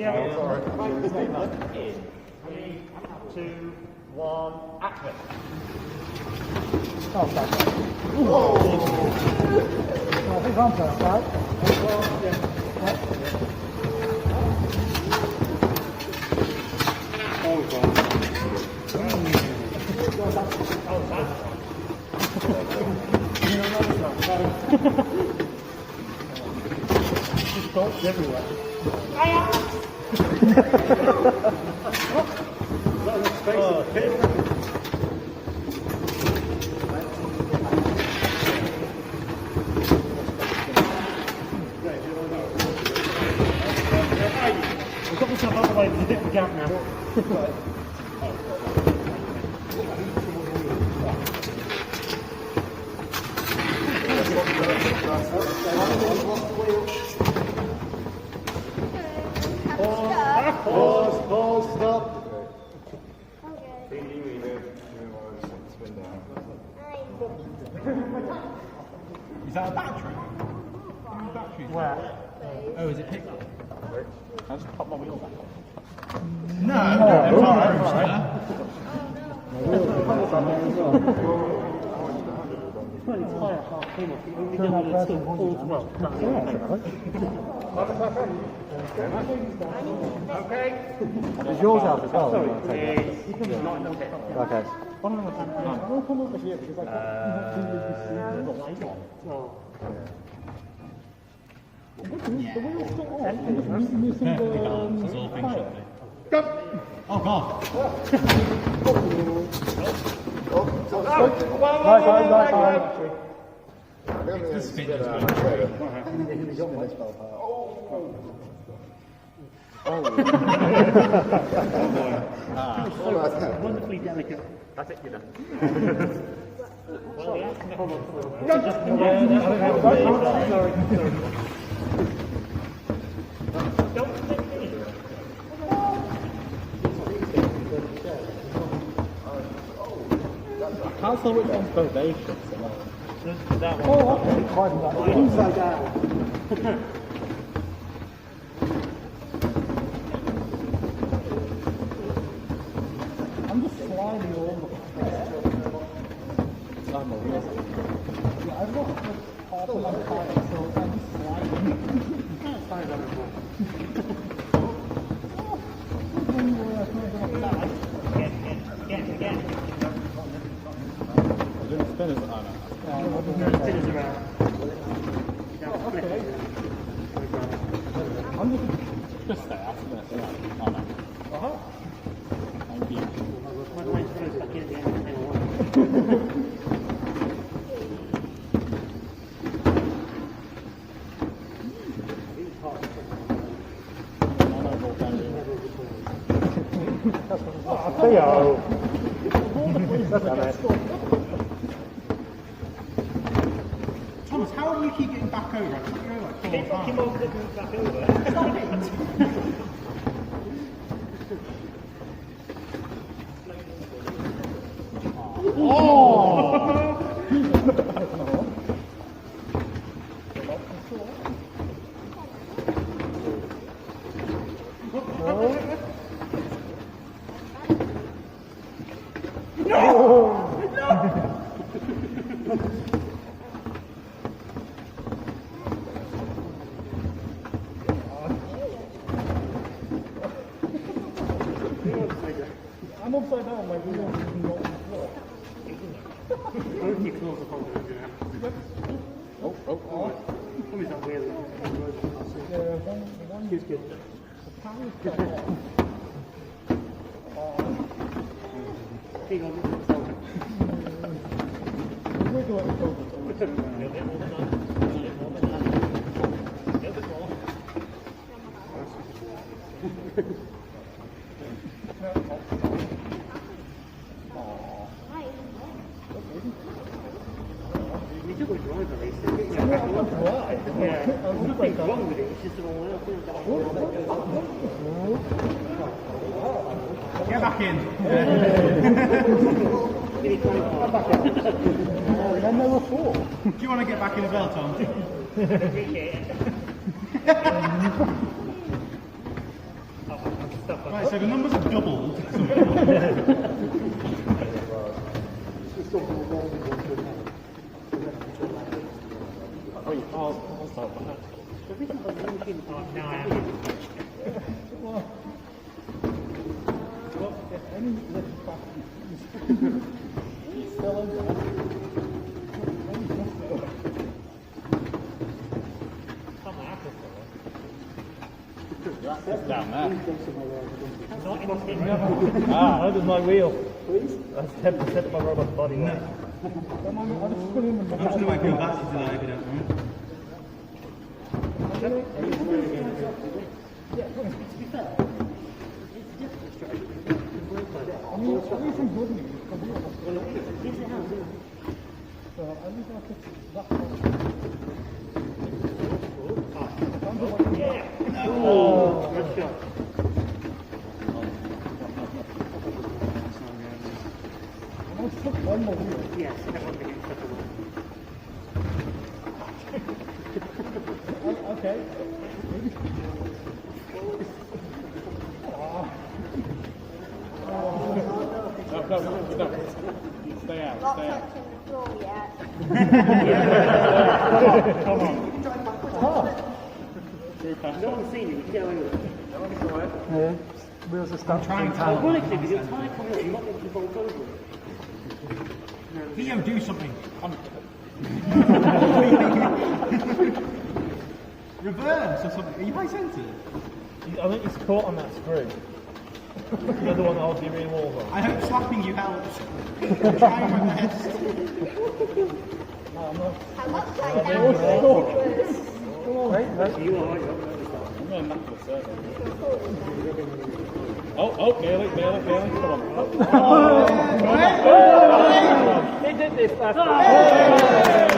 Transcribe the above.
Yeah. Sorry. In 3, 2, 1, action. Oh, sorry. Whoa! I think I'm first, right? Oh, God. Just bolts everywhere. I've got myself out of the way, there's a bit of a gap now. Pause, stop. Is that a battery? Where? Oh, is it picked up? I'll just pop my wheel back on. No, It's higher half came off. You only done it at all. Well, okay. Is yours out as well? Sorry. You wanna take it? Not in the pit. Okay. We'll come over here because I can't do the light on. The wheel's still on. I'm just missing the tire. Oh god! Right. This spin is Wonderfully delicate. That's it, you're done. Sorry. Can't tell which one's probation. That one. Oh, okay. Quite that. Inside down. I'm just sliding all the place. I'm a wheel. Yeah, I've got half of my tire, so I'm just sliding. You can't slide on the board. Again. Spinners are Spinners around. I'm just there. That's it. Oh no. Thank you. My mind's closed back in at the end of the one. Theo! Thomas, how do you keep getting back over? I think you're like 4 Keep times. on flipping back over. I'm upside down, my wheel is not on the floor. Both your claws are holding it now. Oh. What is that weird? One It's good. power's cut off. Hang on, Wiggle it over. We took a driver racing. Yeah. There's nothing wrong with it, it's just the wrong way. Get back in. Then there were 4. Do you want to get back in as well, Tom? the numbers have doubled. I'll start with that. Now I am. Well, if any little practice is still in there, only just there. That's down there. Not in the How does my wheel? That's 10% of my robot's body weight. Don't mind me, I'll just put him in the I'm just going to make your glasses tonight if you don't mind. To be fair, it's different strategy. I mean, at least I'm good news, because you know, Yes, it has, yeah. so at least I can that Oh, good shot. I took one more wheel. Yes, everyone's going to get stuck away. Okay. No. Stay out, Not stay out. touching the floor yet. Come on. Through past No one's seen you, you can get away with it. Yeah. Wheels are starting. Trying to. Ironically, with your tire coming up, you're not getting control over it. Theo, do something. Reverse or something. Are you high centered? I think he's caught on that screw. The other one that holds the rear walls on. I hope slapping you helps. I'm trying my best. I'm upside down. So it's worse. You are, you're I'm going back to the circle. Oh, nearly. Come on. He did this last time.